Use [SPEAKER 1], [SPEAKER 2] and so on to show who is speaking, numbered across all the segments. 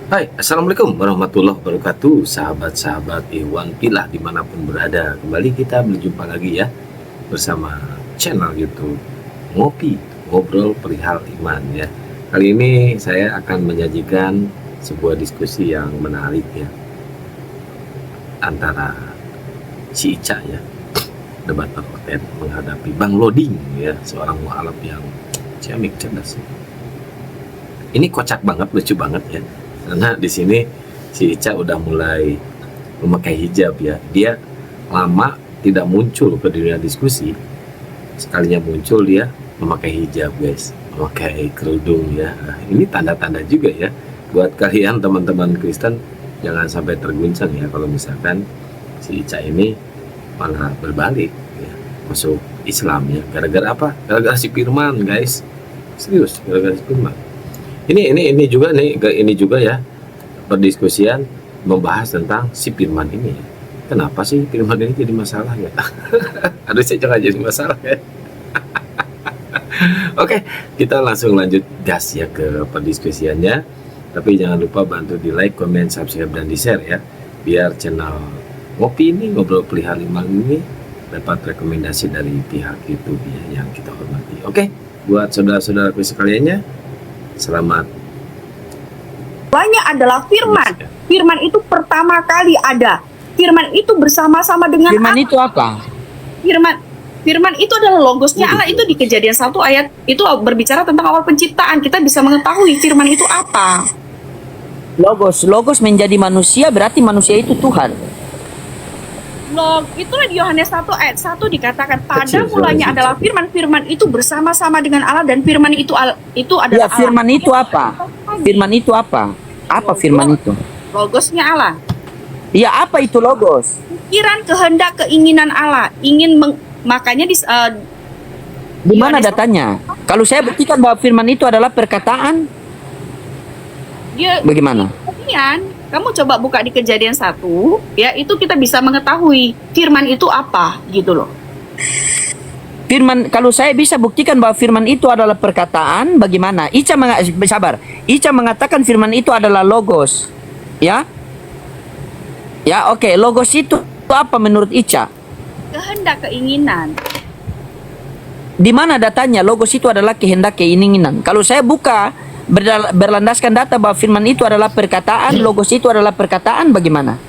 [SPEAKER 1] Hai, Assalamualaikum warahmatullahi wabarakatuh. Sahabat-sahabat Iwan Pilah dimanapun berada, kembali kita berjumpa lagi ya bersama channel YouTube Ngopi, Ngobrol Perihal Iman ya. Kali ini saya akan menyajikan sebuah diskusi yang menarik ya, antara si Ica ya, debater OTT menghadapi Bang Loding ya, seorang mualaf yang ciamik cerdas. Ini kocak banget, lucu banget ya. Karena di sini si Ica udah mulai memakai hijab ya. Dia lama tidak muncul ke dunia diskusi. Sekalinya muncul dia memakai hijab, guys. Memakai kerudung ya. Nah, ini tanda-tanda juga ya buat kalian teman-teman Kristen, jangan sampai terguncang ya kalau misalkan si Ica ini malah berbalik ya, masuk Islam ya. Gara-gara apa? Gara-gara si Firman, guys. Serius, gara-gara si Firman. Ini juga ya, perdiskusian membahas tentang si Firman ini ya. Kenapa sih Firman ini jadi masalah ya? Harusnya jangan jadi masalah ya. Oke, kita langsung lanjut gas ya ke perdiskusiannya. Tapi jangan lupa bantu di like, comment, subscribe, dan di share ya, biar channel Ngopi ini, Ngobrol Perihal Iman ini dapat rekomendasi dari pihak YouTube ya, yang kita hormati. Oke, buat saudara-saudaraku sekaliannya, selamat.
[SPEAKER 2] Banyak adalah firman. Firman itu pertama kali ada. Firman itu bersama-sama dengan
[SPEAKER 3] Firman itu apa?
[SPEAKER 2] Firman itu adalah logosnya Allah. Itu di Kejadian 1 ayat itu berbicara tentang awal penciptaan. Kita bisa mengetahui firman itu apa.
[SPEAKER 3] Logos menjadi manusia, berarti manusia itu Tuhan.
[SPEAKER 2] Itulah di Yohanes 1 ayat 1 dikatakan pada
[SPEAKER 1] Kecil,
[SPEAKER 2] mulanya
[SPEAKER 1] suara
[SPEAKER 2] adalah firman. Firman itu bersama-sama dengan Allah dan firman itu adalah
[SPEAKER 3] Ya, firman
[SPEAKER 2] Allah.
[SPEAKER 3] itu apa? Firman itu apa? Apa firman itu?
[SPEAKER 2] Logosnya Allah.
[SPEAKER 3] Ya, apa itu logos?
[SPEAKER 2] Pikiran, kehendak, keinginan Allah. Makanya
[SPEAKER 3] Di mana datanya? Kalau saya buktikan bahwa firman itu adalah perkataan,
[SPEAKER 2] dia
[SPEAKER 3] bagaimana?
[SPEAKER 2] kemudian kamu coba buka di Kejadian 1 ya, itu kita bisa mengetahui firman itu apa gitu loh.
[SPEAKER 3] Firman, kalau saya bisa buktikan bahwa firman itu adalah perkataan, bagaimana? Ica mengatakan firman itu adalah logos. Ya? Ya, oke. Logos itu apa menurut Ica?
[SPEAKER 2] Kehendak, keinginan.
[SPEAKER 3] Di mana datanya? Logos itu adalah kehendak, keinginan. Kalau saya buka berlandaskan data bahwa firman itu adalah perkataan, logos itu adalah perkataan, bagaimana?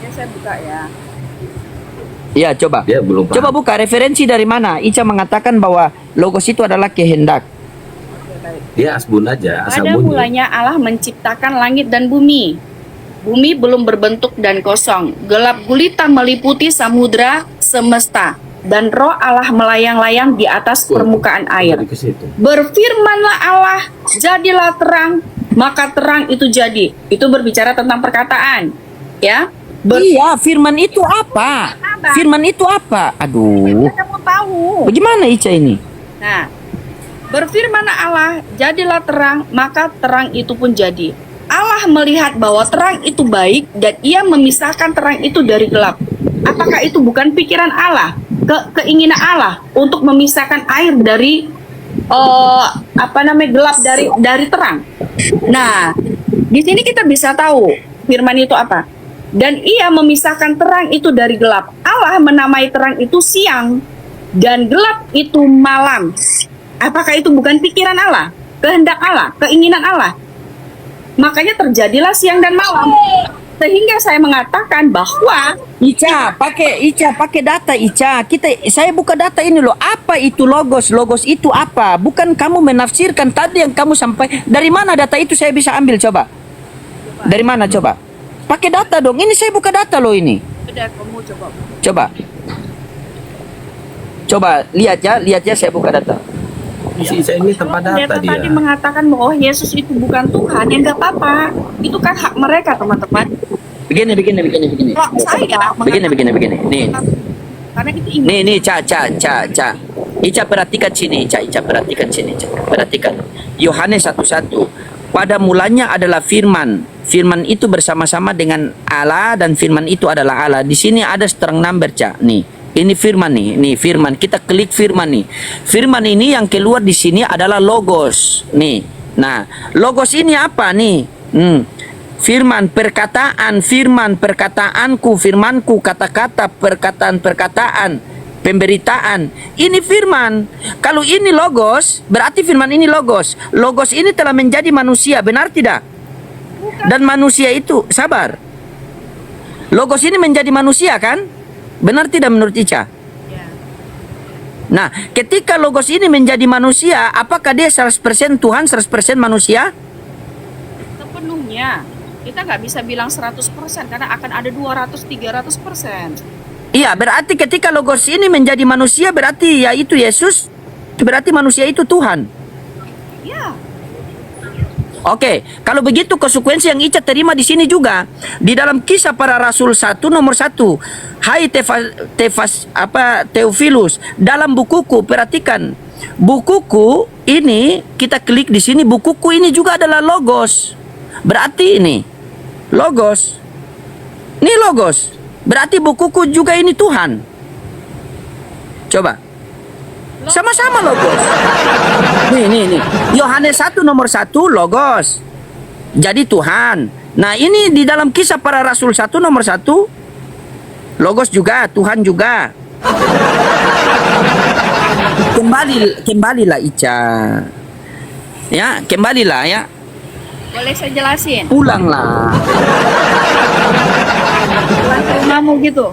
[SPEAKER 2] Ya, saya buka ya.
[SPEAKER 3] Ya, coba.
[SPEAKER 1] Dia belum paham.
[SPEAKER 3] Coba buka referensi dari mana Ica mengatakan bahwa logos itu adalah kehendak.
[SPEAKER 1] Dia asbun aja, asal
[SPEAKER 2] Pada
[SPEAKER 1] bunyi.
[SPEAKER 2] mulanya Allah menciptakan langit dan bumi. Bumi belum berbentuk dan kosong. Gelap gulita meliputi samudra semesta. Dan roh Allah melayang-layang di atas permukaan air.
[SPEAKER 1] Jadi ke situ.
[SPEAKER 2] Berfirmanlah Allah, jadilah terang, maka terang itu jadi. Itu berbicara tentang perkataan, ya.
[SPEAKER 3] Iya, firman itu apa? Firman itu apa? Aduh,
[SPEAKER 2] Kamu tahu.
[SPEAKER 3] bagaimana Ica ini?
[SPEAKER 2] Nah, berfirmanlah Allah, jadilah terang, maka terang itu pun jadi. Allah melihat bahwa terang itu baik dan ia memisahkan terang itu dari gelap. Apakah itu bukan pikiran Allah? Keinginan Allah untuk memisahkan air dari gelap dari terang. Nah, di sini kita bisa tahu firman itu apa. Dan ia memisahkan terang itu dari gelap. Allah menamai terang itu siang dan gelap itu malam. Apakah itu bukan pikiran Allah, kehendak Allah, keinginan Allah? Makanya terjadilah siang dan malam. Sehingga saya mengatakan bahwa
[SPEAKER 3] Ica pakai data Ica. Saya buka data ini loh. Apa itu logos? Logos itu apa? Bukan kamu menafsirkan tadi yang kamu sampai. Dari mana data itu saya bisa ambil coba? Dari mana coba? Pakai data dong. Ini saya buka data loh ini.
[SPEAKER 2] udah kamu coba.
[SPEAKER 3] Coba lihat ya saya buka data.
[SPEAKER 1] Si Ica ini tanpa data
[SPEAKER 2] Pendeta
[SPEAKER 1] dia.
[SPEAKER 2] tadi mengatakan bahwa Yesus itu bukan Tuhan, ya nggak apa-apa. Itu kan hak mereka, teman-teman.
[SPEAKER 3] Begini.
[SPEAKER 2] Kalau saya
[SPEAKER 3] Begini. Nih.
[SPEAKER 2] Karena itu ingin.
[SPEAKER 3] Nih, Ca. Ica perhatikan sini, Ica perhatikan sini, Ca. Perhatikan. Yohanes 1:1. Pada mulanya adalah firman. Firman itu bersama-sama dengan Allah dan firman itu adalah Allah. Di sini ada strong number, Ca. Nih. Ini firman nih firman. Kita klik firman nih. Firman ini yang keluar di sini adalah logos. Nih. Nah, logos ini apa nih? Firman, perkataan, firman, perkataanku, firmanku, kata-kata, perkataan, pemberitaan. Ini firman. Kalau ini logos, berarti firman ini logos. Logos ini telah menjadi manusia, benar tidak? Dan manusia itu, sabar. Logos ini menjadi manusia kan? Benar tidak menurut Ica? Nah, ketika logos ini menjadi manusia, apakah dia 100% Tuhan, 100% manusia?
[SPEAKER 2] Sepenuhnya. Kita nggak bisa bilang 100% karena akan ada 200-300%.
[SPEAKER 3] Iya, berarti ketika logos ini menjadi manusia, berarti yaitu Yesus, berarti manusia itu Tuhan.
[SPEAKER 2] Ya.
[SPEAKER 3] Oke, kalau begitu konsekuensi yang Ica terima di sini juga di dalam Kisah Para Rasul 1 nomor 1. Hai Theophilus, dalam bukuku, perhatikan. Bukuku ini kita klik di sini, bukuku ini juga adalah logos. Berarti ini logos. Ini logos. Berarti bukuku juga ini Tuhan. Coba. Sama-sama logos. Nih. Yohanes 1 nomor 1 logos. Jadi Tuhan. Nah, ini di dalam Kisah Para Rasul 1 nomor 1 logos juga, Tuhan juga. Kembalilah Ica. Ya, kembalilah ya.
[SPEAKER 2] Boleh saya jelasin?
[SPEAKER 3] Pulanglah.
[SPEAKER 2] Pulang ke rumahmu gitu.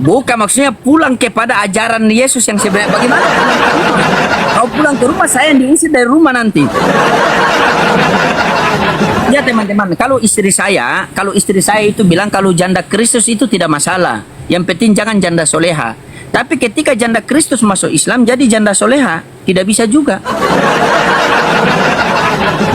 [SPEAKER 3] Bukan, maksudnya pulang kepada ajaran Yesus yang sebenarnya. Bagaimana? Kau pulang ke rumah, saya yang diusir dari rumah nanti. Ya teman-teman, kalau istri saya itu bilang kalau janda Kristus itu tidak masalah. Yang penting jangan janda soleha. Tapi ketika janda Kristus masuk Islam, jadi janda soleha. Tidak bisa juga.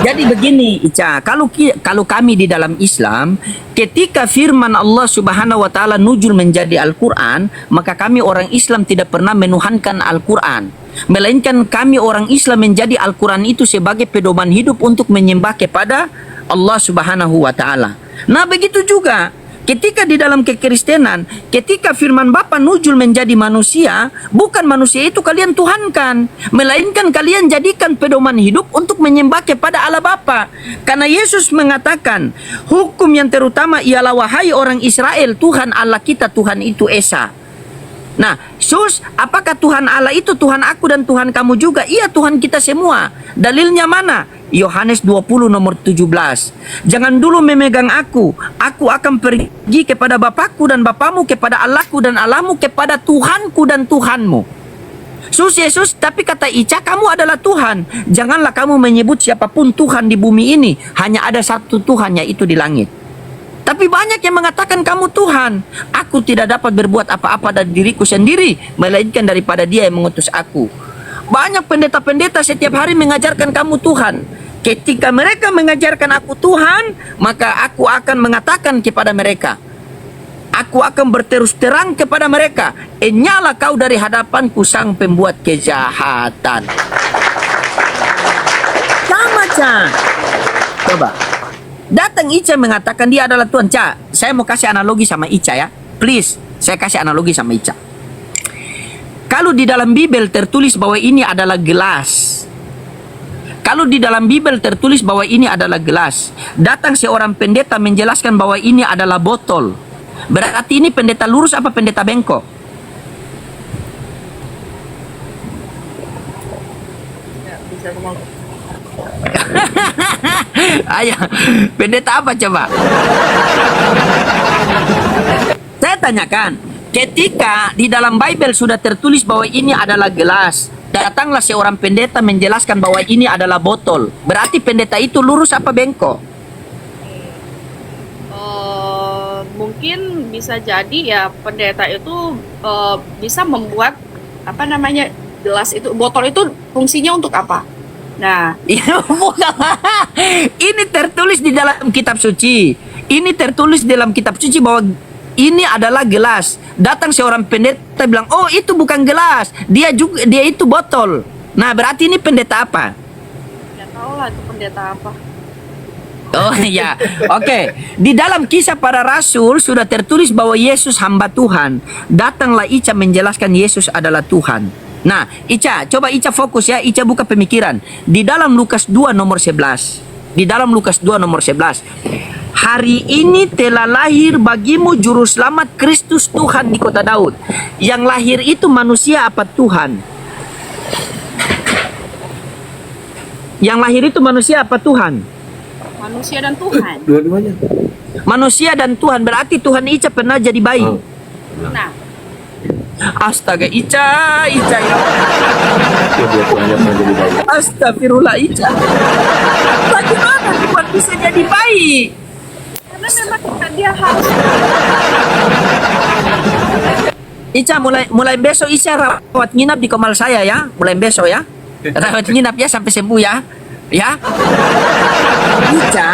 [SPEAKER 3] Jadi begini Ica, kalau kami di dalam Islam, ketika firman Allah Subhanahu wa taala nuzul menjadi Al-Qur'an, maka kami orang Islam tidak pernah menuhankan Al-Qur'an, melainkan kami orang Islam menjadi Al-Qur'an itu sebagai pedoman hidup untuk menyembah kepada Allah Subhanahu wa taala. Nah, begitu juga ketika di dalam kekristenan, ketika firman Bapa nuzul menjadi manusia, bukan manusia itu kalian tuhankan, melainkan kalian jadikan pedoman hidup untuk menyembah kepada Allah Bapa. Karena Yesus mengatakan, hukum yang terutama ialah wahai orang Israel, Tuhan Allah kita, Tuhan itu Esa. Nah, apakah Tuhan Allah itu Tuhan aku dan Tuhan kamu juga? Iya, Tuhan kita semua. Dalilnya mana? Yohanes 20 nomor 17. Jangan dulu memegang aku akan pergi kepada Bapakku dan Bapamu, kepada Allahku dan Allahmu, kepada Tuhanku dan Tuhanmu. Yesus, tapi kata Ica, kamu adalah Tuhan. Janganlah kamu menyebut siapapun Tuhan di bumi ini. Hanya ada satu Tuhan, yaitu di langit. Tapi banyak yang mengatakan kamu Tuhan. Aku tidak dapat berbuat apa-apa dari diriku sendiri, melainkan daripada Dia yang mengutus aku. Banyak pendeta-pendeta setiap hari mengajarkan kamu Tuhan. Ketika mereka mengajarkan aku Tuhan, maka aku akan mengatakan kepada mereka, aku akan berterus terang kepada mereka, enyalah kau dari hadapanku sang pembuat kejahatan. Sama, Ca. Coba. Datang Ica mengatakan dia adalah Tuhan. Ca, saya mau kasih analogi sama Ica ya. Please, saya kasih analogi sama Ica. Kalau di dalam Bible tertulis bahwa ini adalah gelas. Kalau di dalam Bible tertulis bahwa ini adalah gelas, datang seorang pendeta menjelaskan bahwa ini adalah botol. Berarti ini pendeta lurus apa pendeta bengkok?
[SPEAKER 2] Ya, bisa ngomong.
[SPEAKER 3] Ayo, pendeta apa coba? Saya tanyakan, ketika di dalam Bible sudah tertulis bahwa ini adalah gelas, datanglah seorang pendeta menjelaskan bahwa ini adalah botol. Berarti pendeta itu lurus apa bengkok?
[SPEAKER 2] Mungkin bisa jadi ya pendeta itu bisa membuat gelas itu, botol itu fungsinya untuk apa? Nah,
[SPEAKER 3] ini tertulis di dalam kitab suci. Ini tertulis di dalam kitab suci bahwa ini adalah gelas. Datang seorang pendeta bilang, oh itu bukan gelas, dia itu botol. Nah, berarti ini pendeta apa?
[SPEAKER 2] Ya tahu lah itu pendeta apa.
[SPEAKER 3] Oh iya, oke. Di dalam Kisah Para Rasul sudah tertulis bahwa Yesus hamba Tuhan. Datanglah Ica menjelaskan Yesus adalah Tuhan. Nah, Ica, coba Ica fokus ya. Ica buka pemikiran. Di dalam Lukas 2 nomor 11. di dalam Lukas 2 nomor 11. Hari ini telah lahir bagimu juru selamat Kristus Tuhan di kota Daud. Yang lahir itu manusia apa Tuhan? Yang lahir itu manusia apa Tuhan?
[SPEAKER 2] Manusia dan Tuhan.
[SPEAKER 1] Dua-duanya.
[SPEAKER 3] Manusia dan Tuhan, berarti Tuhan Ica pernah jadi bayi.
[SPEAKER 1] Oh.
[SPEAKER 2] Nah,
[SPEAKER 3] Astaga Ica ya.
[SPEAKER 1] Dia Tuhannya pernah jadi bayi.
[SPEAKER 3] Astagfirullah Ica. Bagaimana Tuhan bisa jadi bayi?
[SPEAKER 2] karena memang dia harus
[SPEAKER 3] Ica mulai besok Ica rawat nginap di kamar saya ya. Mulai besok ya. Rawat nginap ya sampai sembuh ya. Ya. Ica.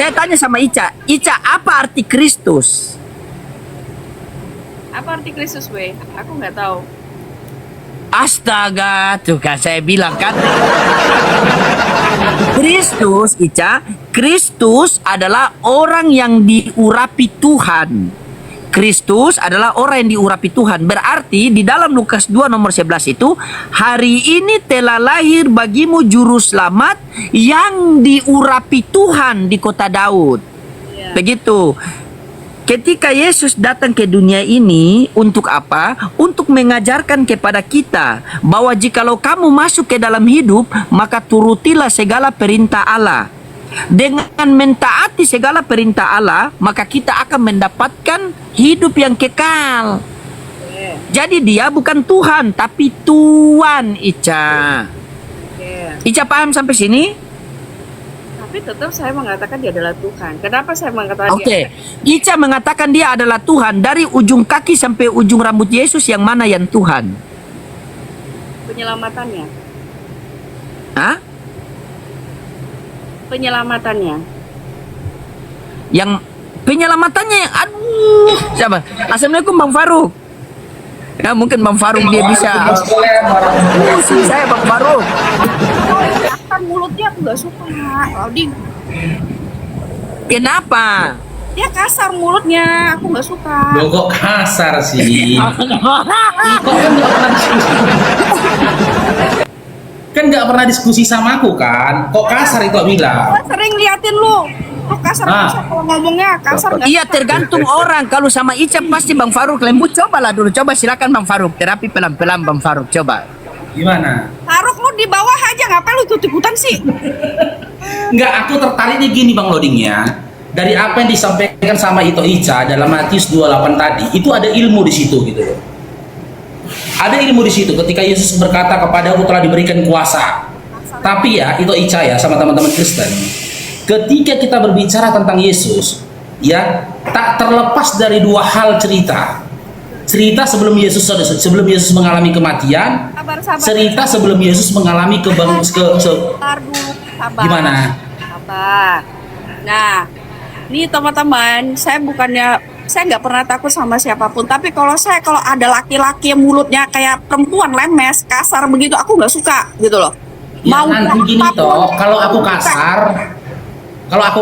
[SPEAKER 3] Saya tanya sama Ica, Ica apa arti Kristus?
[SPEAKER 2] apa arti Kristus, weh? Aku nggak tahu.
[SPEAKER 3] Astaga, tuh kan saya bilang kan. Kristus, Ica, Kristus adalah orang yang diurapi Tuhan. Kristus adalah orang yang diurapi Tuhan. Berarti di dalam Lukas 2 nomor 11 itu, hari ini telah lahir bagimu juru selamat yang diurapi Tuhan di kota Daud.
[SPEAKER 2] Iya.
[SPEAKER 3] Begitu. Ketika Yesus datang ke dunia ini, untuk apa? Untuk mengajarkan kepada kita bahwa jikalau kamu masuk ke dalam hidup, maka turutilah segala perintah Allah. Dengan mentaati segala perintah Allah, maka kita akan mendapatkan hidup yang kekal.
[SPEAKER 2] Oke,
[SPEAKER 3] Jadi dia bukan Tuhan, tapi Tuan, Ica.
[SPEAKER 2] oke.
[SPEAKER 3] Ica paham sampai sini?
[SPEAKER 2] Tapi tetap saya mengatakan dia adalah Tuhan. Kenapa saya mengatakan
[SPEAKER 3] Oke.
[SPEAKER 2] dia?
[SPEAKER 3] Ica mengatakan dia adalah Tuhan. Dari ujung kaki sampai ujung rambut Yesus, yang mana yang Tuhan?
[SPEAKER 2] Penyelamatannya.
[SPEAKER 3] Hah?
[SPEAKER 2] Penyelamatannya.
[SPEAKER 3] Yang penyelamatannya yang aduh, siapa? Assalamualaikum Bang Faruk. Ya mungkin Bang Faruk dia bisa. Sih saya Bang Faruk.
[SPEAKER 2] Kan mulutnya aku nggak suka, Lauding.
[SPEAKER 3] Kenapa?
[SPEAKER 2] Dia kasar mulutnya, aku nggak suka.
[SPEAKER 4] Loh kok kasar sih? Kan nggak pernah diskusi sama aku kan? Kok kasar itu bilang?
[SPEAKER 2] Gua sering liatin lu kasar kalau ngomongnya kasar nggak?
[SPEAKER 3] Iya tergantung orang. Kalau sama Ica pasti Bang Faruk lembut. Cobalah dulu. Coba silakan Bang Faruk. Terapi pelan-pelan Bang Faruk. Coba.
[SPEAKER 4] Gimana?
[SPEAKER 2] Faruk lu di bawah aja, ngapain lu ikut-ikutan sih?
[SPEAKER 4] Nggak, aku tertariknya gini Bang Lodingnya. Dari apa yang disampaikan sama Ito Ica dalam Matius 28 tadi, itu ada ilmu di situ gitu loh. Ada ilmu di situ ketika Yesus berkata kepadaku telah diberikan kuasa. Tapi ya, Ito Ica ya sama teman-teman Kristen, ketika kita berbicara tentang Yesus, ya tak terlepas dari dua hal cerita. Cerita sebelum Yesus mengalami kematian,
[SPEAKER 2] Sabar.
[SPEAKER 4] cerita sebelum Yesus mengalami
[SPEAKER 2] Sabar dulu, sabar.
[SPEAKER 4] gimana?
[SPEAKER 2] Sabar. Nah, nih teman-teman, saya nggak pernah takut sama siapapun. Tapi kalau ada laki-laki yang mulutnya kayak perempuan lemes, kasar begitu, aku nggak suka gitu loh.
[SPEAKER 4] Ya nanti gini toh, kalau aku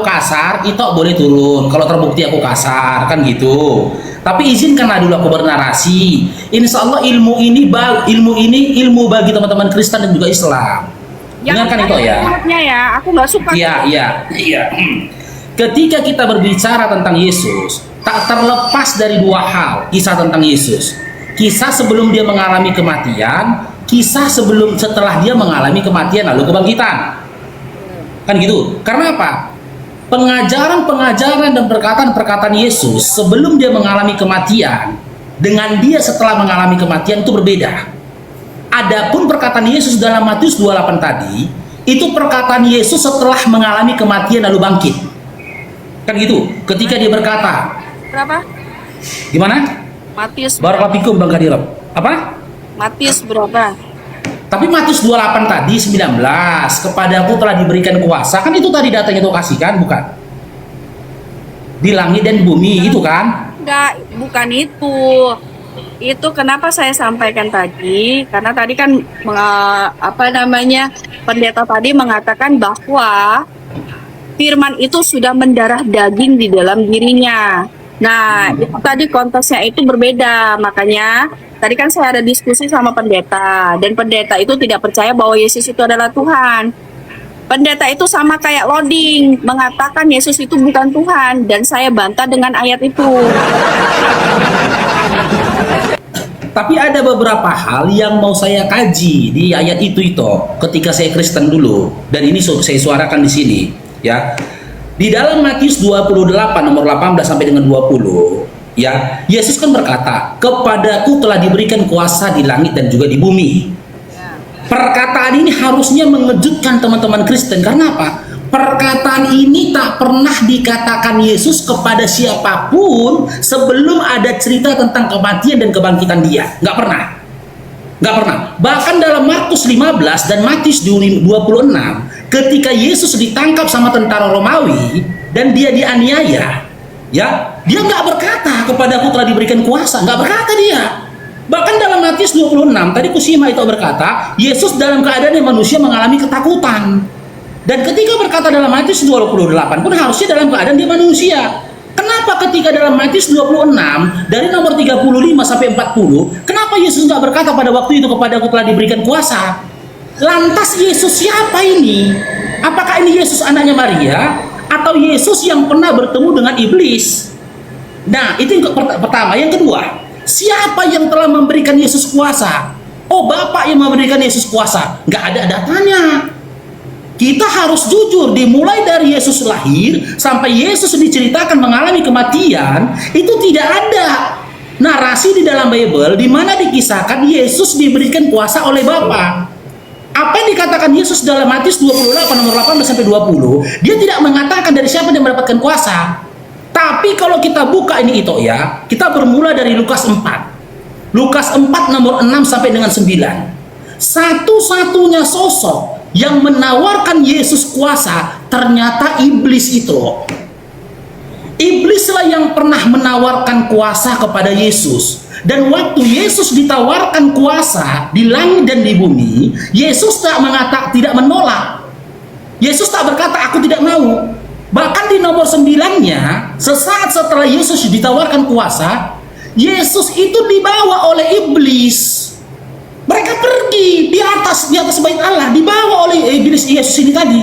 [SPEAKER 4] kasar, itu boleh turun. Kalau terbukti aku kasar, kan gitu. Tapi izinkanlah dulu aku bernarasi. Insya Allah ilmu ini ilmu bagi teman-teman Kristen dan juga Islam. Dengarkan itu ya.
[SPEAKER 2] Mulutnya ya, aku nggak suka.
[SPEAKER 4] Iya. Ketika kita berbicara tentang Yesus, tak terlepas dari dua hal kisah tentang Yesus. Kisah sebelum dia mengalami kematian, kisah setelah dia mengalami kematian lalu kebangkitan. Kan gitu. Karena apa? Pengajaran dan perkataan Yesus sebelum dia mengalami kematian dengan dia setelah mengalami kematian itu berbeda. Adapun perkataan Yesus dalam Matius 28 tadi, itu perkataan Yesus setelah mengalami kematian lalu bangkit. Kan gitu. Ketika dia berkata,
[SPEAKER 2] Berapa?
[SPEAKER 4] gimana?
[SPEAKER 2] Matius.
[SPEAKER 4] Barakallahu Bang Kadirab. Apa?
[SPEAKER 2] Matius berapa?
[SPEAKER 4] Tapi Matius 28 tadi 19, kepadaku telah diberikan kuasa. Kan itu tadi datanya itu kasihkan, bukan? Di langit dan bumi itu kan?
[SPEAKER 2] Enggak, bukan itu. Itu kenapa saya sampaikan tadi? Karena tadi kan pendeta tadi mengatakan bahwa firman itu sudah mendarah daging di dalam dirinya. Nah, itu tadi konteksnya itu berbeda. Makanya tadi kan saya ada diskusi sama pendeta, dan pendeta itu tidak percaya bahwa Yesus itu adalah Tuhan. pendeta itu sama kayak loading, mengatakan Yesus itu bukan Tuhan, dan saya bantah dengan ayat itu.
[SPEAKER 4] Tapi ada beberapa hal yang mau saya kaji di ayat itu ketika saya Kristen dulu, dan ini saya suarakan di sini ya. Di dalam Matius 28 nomor 18 sampai dengan 20 ya, Yesus kan berkata, "Kepadaku telah diberikan kuasa di langit dan juga di bumi." Perkataan ini harusnya mengejutkan teman-teman Kristen. Karena apa? Perkataan ini tak pernah dikatakan Yesus kepada siapapun sebelum ada cerita tentang kematian dan kebangkitan dia. Nggak pernah. Nggak pernah. Bahkan dalam Markus 15 dan Matius 26, ketika Yesus ditangkap sama tentara Romawi dan dia dianiaya, ya, dia nggak berkata kepadaku telah diberikan kuasa. Nggak berkata dia. Bahkan dalam Matius 26, tadi Kusima itu berkata, Yesus dalam keadaan yang manusia mengalami ketakutan. Dan ketika berkata dalam Matius 28 pun harusnya dalam keadaan dia manusia. Kenapa ketika dalam Matius 26 dari nomor 35 sampai 40, kenapa Yesus nggak berkata pada waktu itu kepadaku telah diberikan kuasa? Lantas Yesus siapa ini? Apakah ini Yesus anaknya Maria atau Yesus yang pernah bertemu dengan iblis? Nah, itu yang pertama. Yang kedua, siapa yang telah memberikan Yesus kuasa? Oh, Bapak yang memberikan Yesus kuasa. Nggak ada datanya. Kita harus jujur, dimulai dari Yesus lahir sampai Yesus diceritakan mengalami kematian, itu tidak ada narasi di dalam Bible di mana dikisahkan Yesus diberikan kuasa oleh Bapa. Apa yang dikatakan Yesus dalam Matius 28 nomor 18 sampai 20, dia tidak mengatakan dari siapa dia mendapatkan kuasa. Tapi kalau kita buka ini ya, kita bermula dari Lukas 4. Lukas 4 nomor 6 sampai dengan 9. Satu-satunya sosok yang menawarkan Yesus kuasa ternyata iblis itu. Iblislah yang pernah menawarkan kuasa kepada Yesus. Dan waktu Yesus ditawarkan kuasa di langit dan di bumi, Yesus tidak menolak. Yesus tak berkata aku tidak mau. Bahkan di nomor 9-nya, sesaat setelah Yesus ditawarkan kuasa, Yesus itu dibawa oleh iblis. Mereka pergi di atas bait Allah, dibawa oleh iblis Yesus ini tadi.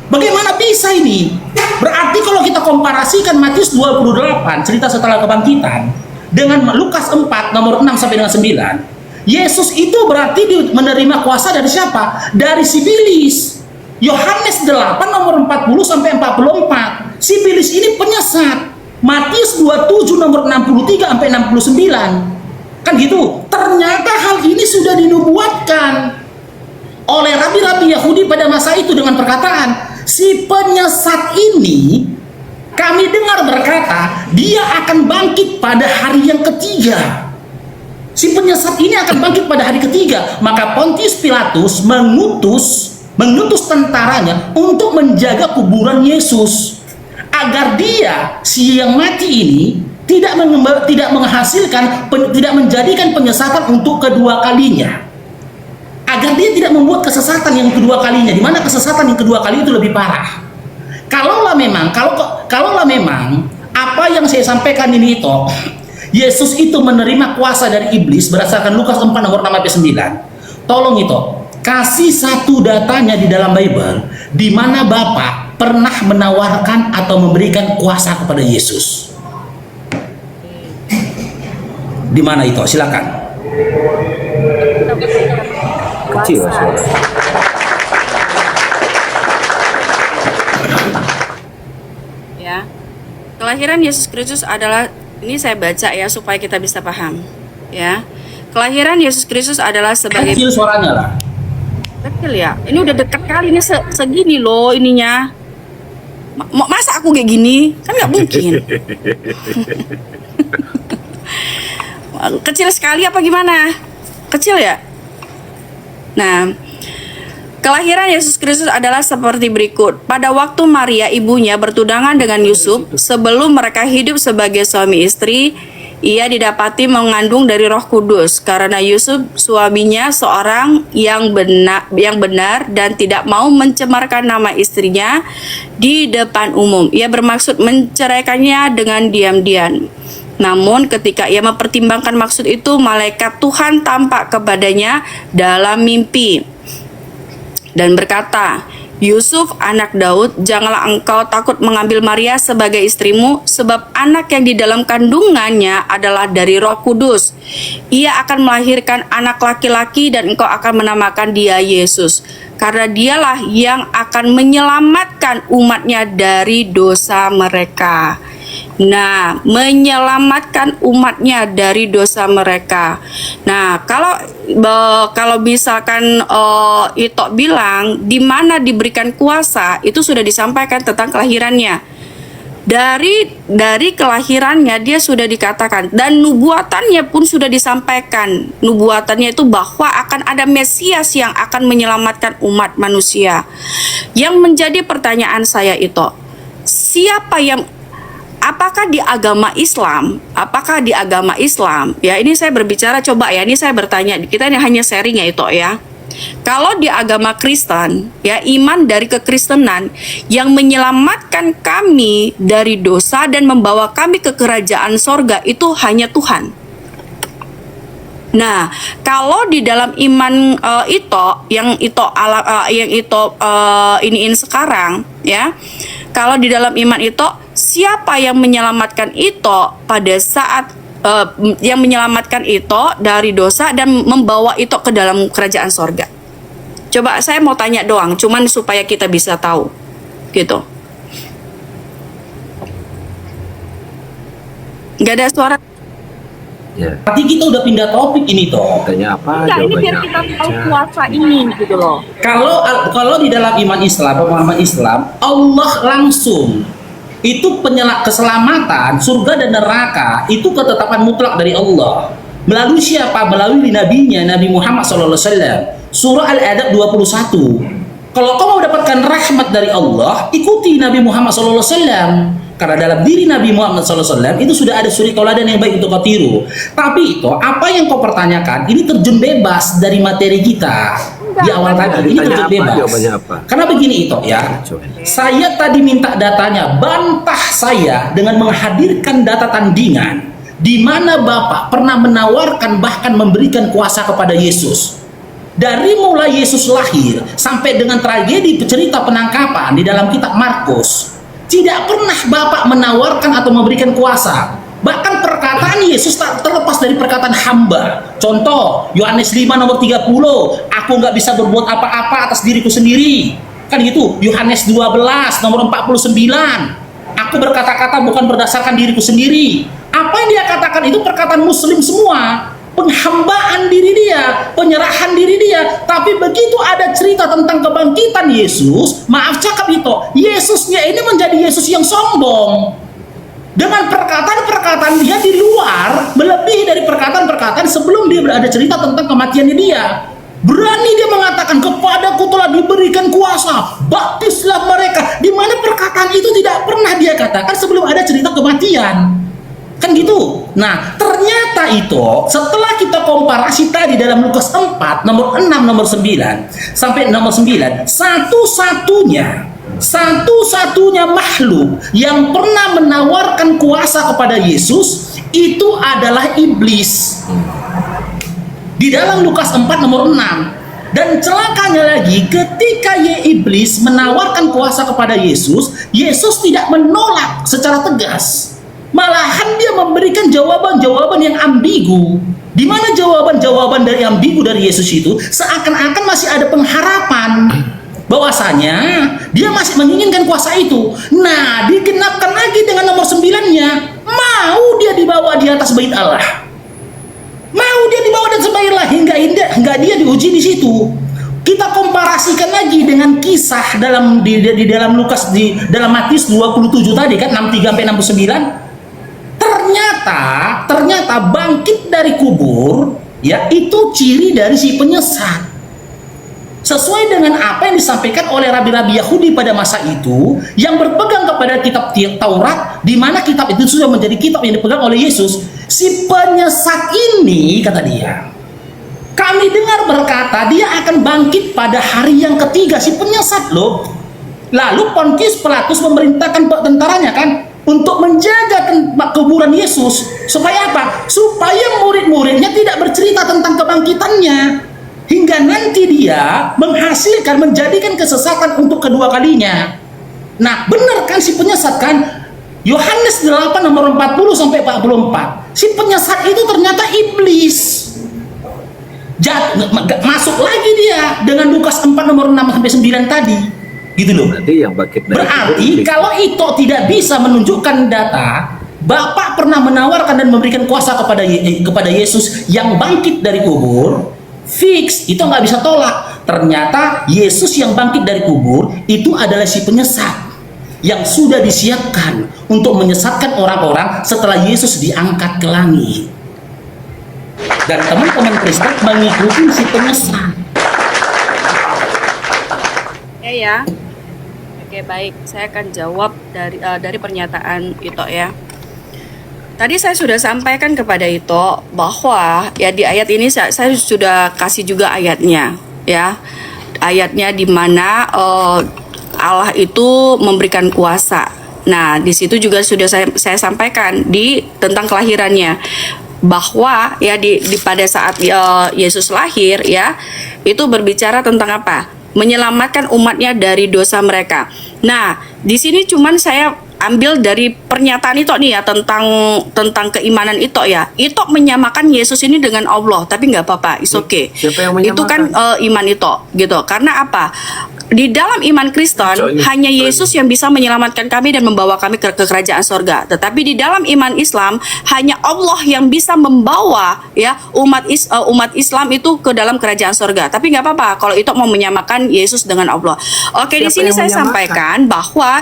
[SPEAKER 4] Bagaimana bisa ini? Berarti kalau kita komparasikan Matius 28, cerita setelah kebangkitan, dengan Lukas 4 nomor 6 sampai dengan 9, Yesus itu berarti menerima kuasa dari siapa? Dari si iblis. Yohanes 8 nomor 40 sampai 44. Si iblis ini penyesat. Matius 27 nomor 63 sampai 69. Kan gitu. Ternyata hal ini sudah dinubuatkan oleh rabi-rabi Yahudi pada masa itu dengan perkataan, si penyesat ini kami dengar berkata dia akan bangkit pada hari yang ketiga. Si penyesat ini akan bangkit pada hari ketiga. Maka Pontius Pilatus mengutus tentaranya untuk menjaga kuburan Yesus, agar dia si yang mati ini tidak menjadikan penyesatan untuk kedua kalinya, agar dia tidak membuat kesesatan yang kedua kalinya, di mana kesesatan yang kedua kali itu lebih parah. Kalaulah memang apa yang saya sampaikan ini itu Yesus itu menerima kuasa dari iblis berdasarkan Lukas 4 nomor 6 sampai 9. Tolong itu kasih satu datanya di dalam Bible di mana Bapa pernah menawarkan atau memberikan kuasa kepada Yesus. Di mana itu? Silakan.
[SPEAKER 1] Kecil suara.
[SPEAKER 2] Ya. Kelahiran Yesus Kristus adalah, ini saya baca ya supaya kita bisa paham. Ya. Kelahiran Yesus Kristus adalah sebagai
[SPEAKER 4] Kecil suaranya lah.
[SPEAKER 2] kecil ya. Ini udah dekat kali, ini segini loh ininya. Masa aku kayak gini? Kan nggak mungkin. Kecil sekali apa gimana? Kecil ya? Nah, kelahiran Yesus Kristus adalah seperti berikut. Pada waktu Maria ibunya bertunangan dengan Yusuf, sebelum mereka hidup sebagai suami istri, ia didapati mengandung dari Roh Kudus karena Yusuf suaminya seorang yang benar dan tidak mau mencemarkan nama istrinya di depan umum. Ia bermaksud menceraikannya dengan diam-diam. Namun ketika ia mempertimbangkan maksud itu, malaikat Tuhan tampak kepadanya dalam mimpi dan berkata, Yusuf, anak Daud, janganlah engkau takut mengambil Maria sebagai istrimu, sebab anak yang di dalam kandungannya adalah dari Roh Kudus. Ia akan melahirkan anak laki-laki dan engkau akan menamakan dia Yesus, karena dialah yang akan menyelamatkan umatnya dari dosa mereka. Nah, menyelamatkan umatnya dari dosa mereka. Nah, kalau misalkan Ito bilang di mana diberikan kuasa, itu sudah disampaikan tentang kelahirannya. Dari kelahirannya dia sudah dikatakan, dan nubuatannya pun sudah disampaikan. Nubuatannya itu bahwa akan ada Mesias yang akan menyelamatkan umat manusia. Yang menjadi pertanyaan saya itu, siapa yang apakah di agama Islam, ya ini saya berbicara, coba ya, ini saya bertanya, kita ini hanya sharing ya itu ya. Kalau di agama Kristen, ya, iman dari kekristenan yang menyelamatkan kami dari dosa dan membawa kami ke kerajaan sorga itu hanya Tuhan. Nah, kalau di dalam iman iniin sekarang, ya, kalau di dalam iman itu, siapa yang menyelamatkan Ito pada saat yang menyelamatkan Ito dari dosa dan membawa Ito ke dalam kerajaan sorga? Coba saya mau tanya doang, cuman supaya kita bisa tahu, gitu. Gak ada suara.
[SPEAKER 1] Ya,
[SPEAKER 4] Berarti kita udah pindah topik ini toh.
[SPEAKER 1] tanya apa?
[SPEAKER 2] Enggak, ini biar
[SPEAKER 1] Jawabannya
[SPEAKER 2] kita
[SPEAKER 1] apa?
[SPEAKER 2] tahu kuasa ini, gitu loh.
[SPEAKER 4] Kalau di dalam iman Islam, pemahaman Islam, Allah langsung itu keselamatan surga dan neraka itu ketetapan mutlak dari Allah. Melalui siapa? Melalui nabinya Nabi Muhammad SAW. Surah Al-Adab 21. Kalau kau mau dapatkan rahmat dari Allah, ikuti Nabi Muhammad SAW. Karena dalam diri Nabi Muhammad SAW itu sudah ada suri tauladan yang baik untuk kau tiru. Tapi itu apa yang kau pertanyakan ini terjun bebas dari materi kita di awal tadi. Ini
[SPEAKER 1] Ditanya
[SPEAKER 4] terjun
[SPEAKER 1] apa?
[SPEAKER 4] bebas.
[SPEAKER 1] Jawabannya apa?
[SPEAKER 4] Karena begini itu ya. Saya tadi minta datanya, bantah saya dengan menghadirkan data tandingan di mana Bapak pernah menawarkan bahkan memberikan kuasa kepada Yesus. Dari mulai Yesus lahir sampai dengan tragedi cerita penangkapan di dalam kitab Markus, tidak pernah Bapak menawarkan atau memberikan kuasa. Bahkan perkataan Yesus tak terlepas dari perkataan hamba. Contoh, Yohanes 5 nomor 30, aku nggak bisa berbuat apa-apa atas diriku sendiri. Kan gitu. Yohanes 12 nomor 49, aku berkata-kata bukan berdasarkan diriku sendiri. Apa yang dia katakan itu perkataan muslim semua. Penghambaan diri dia, penyerahan diri dia. Tapi begitu ada cerita tentang kebangkitan Yesus, maaf cakap itu, Yesusnya ini menjadi Yesus yang sombong. Dengan perkataan-perkataan dia di luar, melebihi dari perkataan-perkataan sebelum dia berada cerita tentang kematiannya dia. Berani dia mengatakan, kepadaku telah diberikan kuasa, baptislah mereka. Di mana perkataan itu tidak pernah dia katakan sebelum ada cerita kematian. Kan gitu. Nah, ternyata itu setelah kita komparasi tadi dalam Lukas 4 nomor 6 nomor 9 sampai nomor 9, satu-satunya makhluk yang pernah menawarkan kuasa kepada Yesus itu adalah iblis. Di dalam Lukas 4 nomor 6. Dan celakanya lagi, ketika iblis menawarkan kuasa kepada Yesus, Yesus tidak menolak secara tegas. Malahan dia memberikan jawaban-jawaban yang ambigu. Di mana jawaban-jawaban dari ambigu dari Yesus itu seakan-akan masih ada pengharapan bahwasanya dia masih menginginkan kuasa itu. Nah, digenapkan lagi dengan nomor 9-nya. Mau dia dibawa di atas bait Allah. Mau dia dibawa dan sembahyanglah hingga dia diuji di situ. Kita komparasikan lagi dengan kisah di dalam Lukas dalam Matius 27 tadi kan 63 sampai 69. Ternyata bangkit dari kubur ya itu ciri dari si penyesat. Sesuai dengan apa yang disampaikan oleh rabi-rabi Yahudi pada masa itu yang berpegang kepada kitab Taurat, di mana kitab itu sudah menjadi kitab yang dipegang oleh Yesus. Si penyesat ini, kata dia, kami dengar berkata dia akan bangkit pada hari yang ketiga. Si penyesat loh. Lalu Pontius Pilatus memerintahkan tentaranya kan untuk menjaga kuburan Yesus. Supaya apa? Supaya murid-muridnya tidak bercerita tentang kebangkitannya. hingga nanti dia menghasilkan, menjadikan kesesatan untuk kedua kalinya. Nah, benar kan si penyesat kan? Yohanes 8 nomor 40 sampai 44. Si penyesat itu ternyata iblis. Masuk lagi dia dengan Lukas 4 nomor 6 sampai 9 tadi. Gitu loh.
[SPEAKER 1] Berarti yang bangkit dari
[SPEAKER 4] Berarti
[SPEAKER 1] kubur,
[SPEAKER 4] kalau Ito tidak bisa menunjukkan data, Bapak pernah menawarkan dan memberikan kuasa kepada Yesus yang bangkit dari kubur, fix itu nggak bisa tolak. Ternyata Yesus yang bangkit dari kubur itu adalah si penyesat yang sudah disiapkan untuk menyesatkan orang-orang setelah Yesus diangkat ke langit. Dan teman-teman Kristen mengikuti si penyesat.
[SPEAKER 2] Ya. Oke, baik. Saya akan jawab dari pernyataan Ito ya. Tadi saya sudah sampaikan kepada Ito bahwa ya di ayat ini saya sudah kasih juga ayatnya ya. Ayatnya di mana Allah itu memberikan kuasa. Nah, di situ juga sudah saya sampaikan tentang kelahirannya, bahwa ya di pada saat Yesus lahir ya, itu berbicara tentang apa? Menyelamatkan umatnya dari dosa mereka. Nah, di sini cuman saya ambil dari pernyataan Ito nih ya, tentang keimanan Ito ya. Ito menyamakan Yesus ini dengan Allah, tapi nggak apa-apa, it's okay.
[SPEAKER 1] Siapa yang menyamakan?
[SPEAKER 2] Itu kan iman Ito gitu. Karena apa? Di dalam iman Kristen hanya Yesus yang bisa menyelamatkan kami dan membawa kami ke kerajaan sorga. Tetapi di dalam iman Islam hanya Allah yang bisa membawa ya umat Islam itu ke dalam kerajaan sorga. Tapi nggak apa-apa kalau itu mau menyamakan Yesus dengan Allah. Oke, di sini saya sampaikan bahwa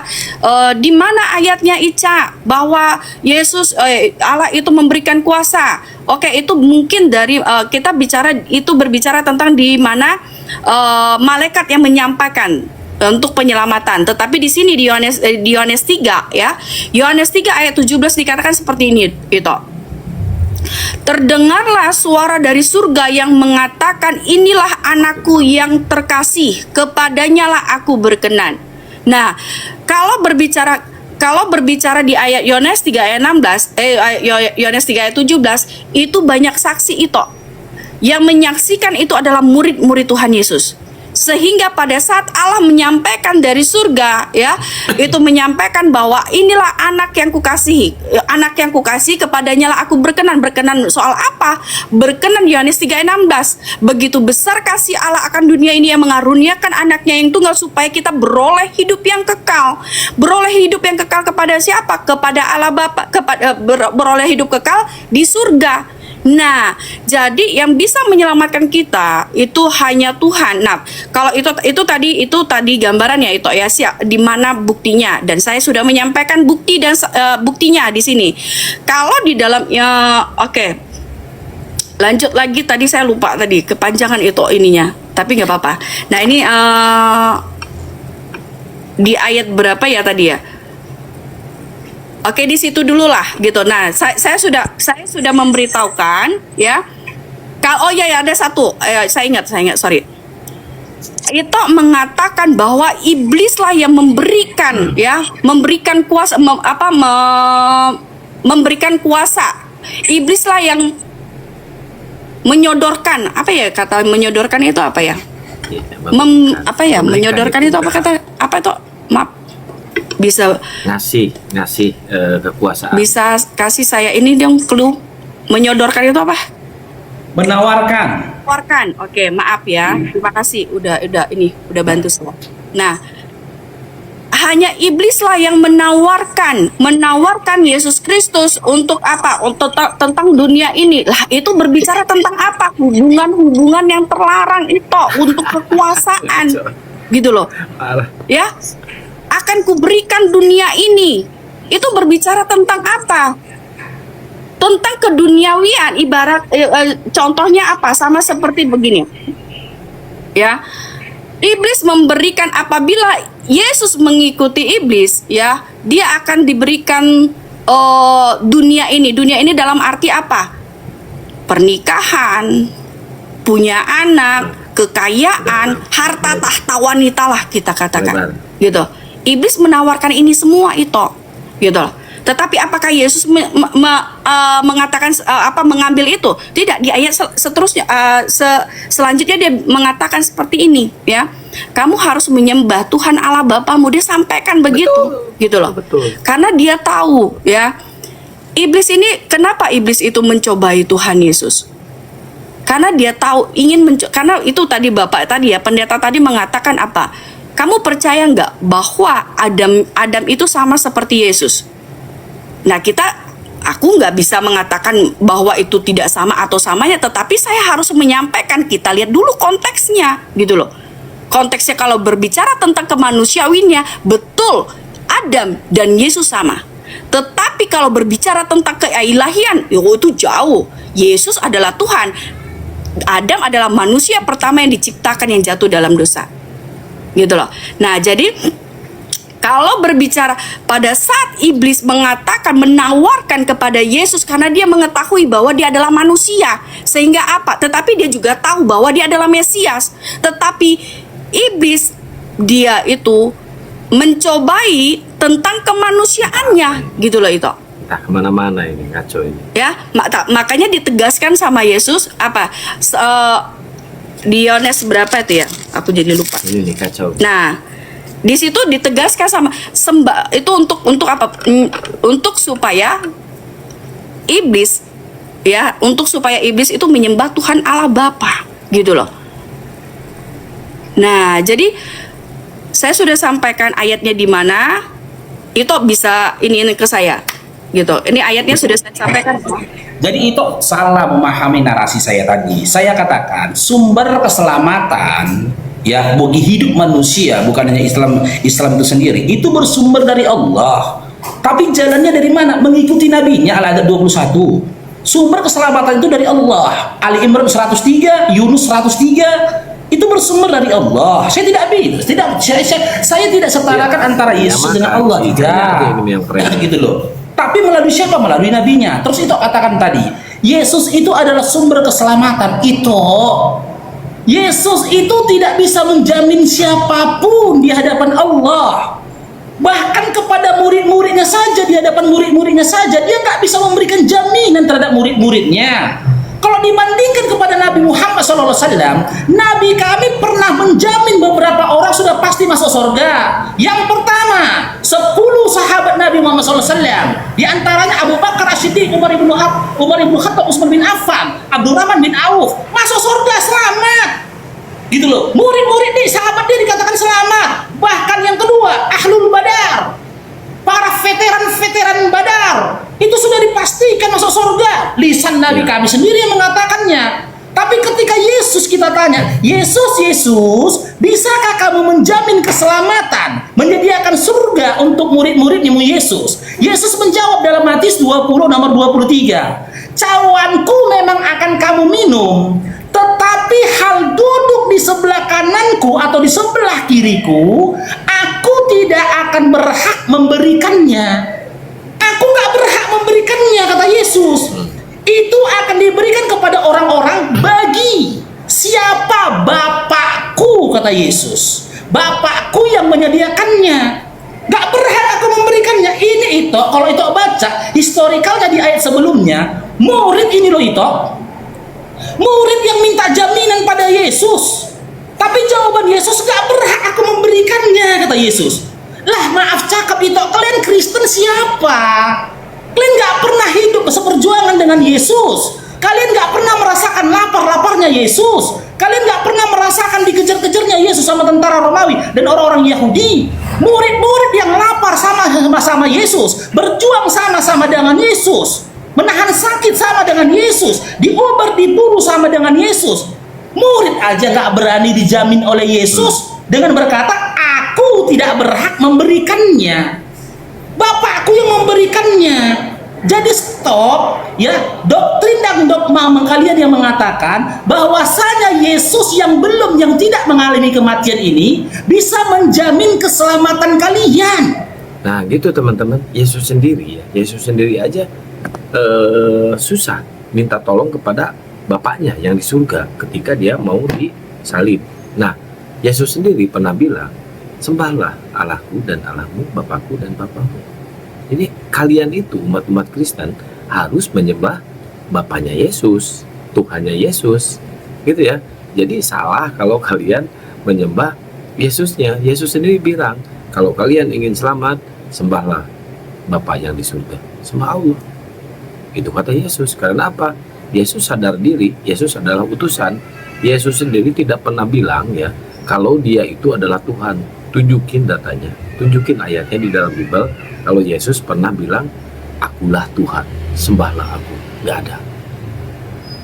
[SPEAKER 2] di mana ayatnya Ica bahwa Yesus Allah itu memberikan kuasa. Oke, itu mungkin dari kita berbicara tentang di mana malaikat yang menyampaikan untuk penyelamatan. Tetapi di sini di Yohanes 3 ya. Yohanes 3 ayat 17 dikatakan seperti ini itu. Terdengarlah suara dari surga yang mengatakan, inilah anakku yang terkasih, kepadanya lah aku berkenan. Nah, kalau berbicara di ayat Yohanes 3 ayat 16, Yohanes 3 ayat 17, itu banyak saksi itu. Yang menyaksikan itu adalah murid-murid Tuhan Yesus. Sehingga pada saat Allah menyampaikan dari surga ya, itu menyampaikan bahwa inilah anak yang kukasihi. Anak yang kukasihi, kepadanya lah aku berkenan. Berkenan soal apa? Berkenan Yohanes 3 ayat 16. Begitu besar kasih Allah akan dunia ini yang mengaruniakan anaknya yang tunggal supaya kita beroleh hidup yang kekal. Beroleh hidup yang kekal kepada siapa? Kepada Allah Bapa. Beroleh hidup kekal di surga. Nah, jadi yang bisa menyelamatkan kita itu hanya Tuhan. Nah, kalau itu tadi gambarannya itu ya, di mana buktinya, dan saya sudah menyampaikan bukti dan buktinya di sini. Kalau di dalamnya, oke. Lanjut lagi, tadi saya lupa tadi kepanjangan itu ininya, tapi nggak apa-apa. Nah, ini di ayat berapa ya tadi ya? Oke, di situ dulu lah gitu. Nah, saya sudah memberitahukan ya. Oh ya, ada satu. Saya ingat, sorry. Itu mengatakan bahwa iblislah yang memberikan memberikan kuasa memberikan kuasa. Iblislah yang menyodorkan, apa ya kata menyodorkan itu apa ya? Menyodorkan itu apa kata itu? Maaf. Bisa
[SPEAKER 1] ngasih kekuasaan.
[SPEAKER 2] Bisa kasih saya ini dong clue. Menyodorkan itu apa?
[SPEAKER 4] Menawarkan.
[SPEAKER 2] Oke, maaf ya. Terima kasih udah bantu saya. Nah, hanya iblislah yang menawarkan Yesus Kristus untuk apa? Untuk tentang dunia ini. Lah, itu berbicara tentang apa? Hubungan yang terlarang itu untuk kekuasaan. Gitu loh. Ya. Akan kuberikan dunia ini. Itu berbicara tentang apa? Tentang keduniawian. Ibarat contohnya apa? Sama seperti begini. Ya. Iblis memberikan, apabila Yesus mengikuti iblis, ya, dia akan diberikan dunia ini. Dunia ini dalam arti apa? Pernikahan, punya anak, kekayaan, harta tahta wanita lah kita katakan. Gitu. Iblis menawarkan ini semua itu, gitu. Tetapi apakah Yesus mengatakan mengambil itu? Tidak. Di ayat seterusnya selanjutnya dia mengatakan seperti ini, ya. Kamu harus menyembah Tuhan Allah Bapamu. Dia sampaikan begitu, gitu loh.
[SPEAKER 1] Betul.
[SPEAKER 2] Karena dia tahu, ya. Iblis ini, kenapa iblis itu mencobai Tuhan Yesus? Karena dia tahu karena itu tadi Bapak tadi ya, pendeta tadi mengatakan apa? Kamu percaya nggak bahwa Adam itu sama seperti Yesus? Nah, aku nggak bisa mengatakan bahwa itu tidak sama atau samanya, tetapi saya harus menyampaikan, kita lihat dulu konteksnya, gitu loh. Konteksnya kalau berbicara tentang kemanusiawinya, betul Adam dan Yesus sama. Tetapi kalau berbicara tentang keilahian, itu jauh. Yesus adalah Tuhan. Adam adalah manusia pertama yang diciptakan yang jatuh dalam dosa. Gitu loh. Nah, jadi kalau berbicara pada saat iblis menawarkan kepada Yesus karena dia mengetahui bahwa dia adalah manusia, sehingga apa? Tetapi dia juga tahu bahwa dia adalah Mesias. Tetapi iblis dia itu mencobai tentang kemanusiaannya, gitu loh itu.
[SPEAKER 1] Nah, kemana-mana ini ngaco ini.
[SPEAKER 2] Ya, makanya ditegaskan sama Yesus apa? Di Yohanes berapa itu ya? Aku jadi lupa.
[SPEAKER 1] Ini nih kacau.
[SPEAKER 2] Nah, di situ ditegaskan sama sembah itu untuk apa? Untuk supaya iblis itu menyembah Tuhan Allah Bapa, gitu loh. Nah, jadi saya sudah sampaikan ayatnya di mana. Itu bisa ini ke saya. Gitu. Ini ayatnya sudah saya sampaikan.
[SPEAKER 4] Jadi itu salah memahami narasi saya tadi. Saya katakan sumber keselamatan ya bagi hidup manusia, bukan hanya Islam itu sendiri, itu bersumber dari Allah. Tapi jalannya dari mana? Mengikuti nabinya. Al-Ayat 21. Sumber keselamatan itu dari Allah. Ali Imran 103, Yunus 103, itu bersumber dari Allah. Saya tidak saya tidak setarakan antara Yesus dengan Allah, tidak. Gitu loh. Tapi melalui siapa? Melalui nabinya. Terus itu katakan tadi, Yesus itu adalah sumber keselamatan. Yesus itu tidak bisa menjamin siapapun di hadapan Allah. Bahkan kepada murid-muridnya saja, di hadapan murid-muridnya saja, dia nggak bisa memberikan jaminan terhadap murid-muridnya. Kalau dibandingkan kepada Nabi Muhammad SAW, Nabi kami pernah menjamin beberapa orang sudah pasti masuk surga. Yang pertama, 10 sahabat Nabi Muhammad SAW, di antaranya Abu Bakar As-Siddiq, Umar ibn Khattab, Utsman bin Affan, Abdurrahman bin Auf, masuk surga, selamat. Gitu loh. Murid-murid nih, sahabat dia dikatakan selamat. Bahkan yang kedua, Ahlul Badar, para veteran Badar, itu sudah dipastikan masuk surga. Lisan Nabi kami sendiri yang mengatakannya. Tapi ketika Yesus kita tanya, Yesus, bisakah kamu menjamin keselamatan, menyediakan surga untuk murid-muridmu Yesus? Yesus menjawab dalam Matius 20 nomor 23, cawanku memang akan kamu minum, tetapi hal duduk di sebelah kananku atau di sebelah kiriku, aku tidak akan berhak memberikannya. Aku nggak berhak memberikannya, kata Yesus. Itu akan diberikan kepada orang-orang bagi siapa? Bapakku, kata Yesus. Bapakku yang menyediakannya. Gak berhak aku memberikannya. Ini itu, kalau itu baca historikalnya di ayat sebelumnya, murid ini loh itu, murid yang minta jaminan pada Yesus. Tapi jawaban Yesus, gak berhak aku memberikannya, kata Yesus. Lah maaf cakap itu, kalian Kristen siapa? Kalian gak pernah hidup seperjuangan dengan Yesus. Kalian gak pernah merasakan lapar-laparnya Yesus. Kalian gak pernah merasakan dikejar-kejarnya Yesus sama tentara Romawi dan orang-orang Yahudi. Murid-murid yang lapar sama-sama Yesus, berjuang sama-sama dengan Yesus, menahan sakit sama dengan Yesus, diobar diburu sama dengan Yesus. Murid aja gak berani dijamin oleh Yesus dengan berkata, aku tidak berhak memberikannya, Bapakku yang memberikannya. Jadi stop ya doktrin dan dogma kalian yang mengatakan bahwasanya Yesus yang tidak mengalami kematian ini bisa menjamin keselamatan kalian.
[SPEAKER 1] Nah gitu teman-teman, Yesus sendiri aja susah minta tolong kepada Bapaknya yang di surga ketika dia mau disalib. Nah Yesus sendiri pernah bilang, sembahlah Allahku dan Allahmu, Bapakku dan Bapamu. Jadi kalian itu umat-umat Kristen harus menyembah Bapaknya Yesus, Tuhannya Yesus, gitu ya. Jadi salah kalau kalian menyembah Yesusnya. Yesus sendiri bilang, kalau kalian ingin selamat, sembahlah Bapa yang di surga, sembah Allah. Itu kata Yesus. Karena apa? Yesus sadar diri, Yesus adalah utusan. Yesus sendiri tidak pernah bilang ya kalau dia itu adalah Tuhan. Tunjukin datanya, tunjukin ayatnya di dalam Bible kalau Yesus pernah bilang, akulah Tuhan, sembahlah aku.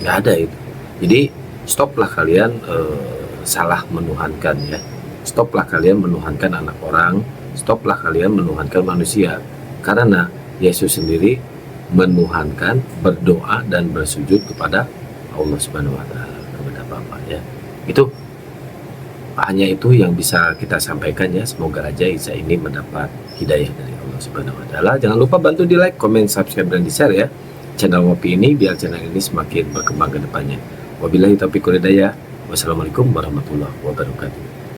[SPEAKER 1] Nggak ada itu. Jadi stoplah kalian salah menuhankan ya. Stoplah kalian menuhankan anak orang, stoplah kalian menuhankan manusia. Karena Yesus sendiri menuhankan, berdoa dan bersujud kepada Allah Subhanahu wa taala, kepada Bapa ya. Itu hanya itu yang bisa kita sampaikan ya. Semoga aja Ica ini mendapat hidayah dari Allah Subhanahu wa taala. Jangan lupa bantu di like, komen, subscribe dan di share ya channel Ngopi ini biar channel ini semakin berkembang ke depannya. Wabillahi taufiq wal hidayah. Wassalamualaikum warahmatullahi wabarakatuh.